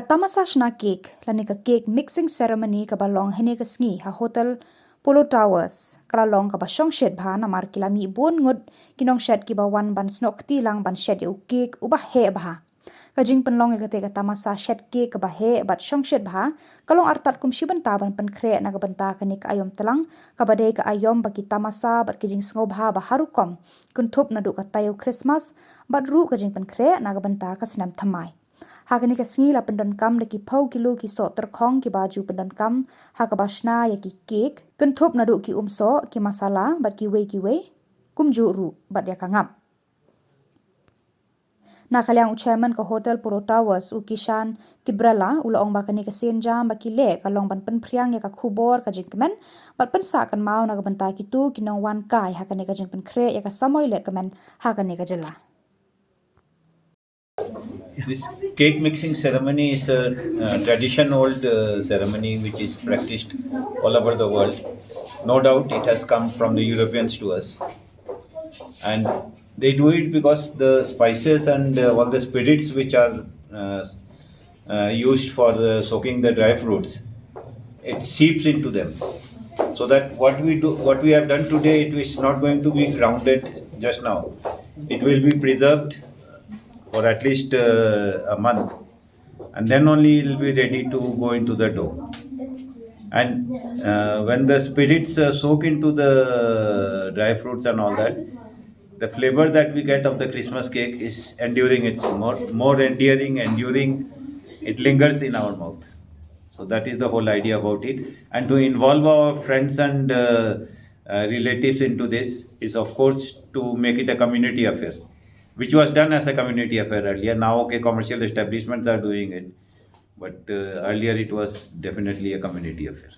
tamasa Shna cake lani ka cake mixing ceremony ka balong hynne ka sngi ha Hotel Polo Towers kalalong ka ba shongshit bha namar kilami bon ngut nongshet kiba wan ban snohkti lang ban Shet cake Uba Heh Bha ka jingpynlong ka te ka tamasa Shet cake ka ba he bat shongshit bha kalong artad kum bynta ban pynkhreh na ka bynta ka ni ka aiom tlang ka ba ka aiom baki tamasa bat ki jingsngewbha ba harukom kkynthup na du ka tayo Christmas bat ru ka jingpynkreh na ka bynta ka snam thamai Hakani ka sngi la pendan kam le ki pau kilo ki so terkhong ki baju pendan kam hakaba Shna ya ki cake kkynthup na du ki umso ki masala bat ki we kumju ru bat ya kangam na kalyang chairman ka Hotel Polo Towers u Kishan Tibrella ulong ba kani ka senjam ba ki le kalong ban penpriang ya ka Khubor ka jingkemen bat pensa kan mau na ka banta ki tu kinong wan kai hakani ka jingpynkreh ya ka samoy le kemen hakani ka Jylla. This cake mixing ceremony is a tradition old ceremony which is practiced all over the world. No doubt it has come from the Europeans to us. And they do it because the spices and all the spirits which are used for soaking the dry fruits, it seeps into them. So that what we have done today, it is not going to be grounded just now. It will be preserved for at least a month, and then only it will be ready to go into the dough. And when the spirits soak into the dry fruits and all that, the flavor that we get of the Christmas cake is enduring. It's more enduring. It lingers in our mouth. So that is the whole idea about it. And to involve our friends and relatives into this is, of course, to make it a community affair, which was done as a community affair earlier. Now, okay, commercial establishments are doing it, but earlier it was definitely a community affair.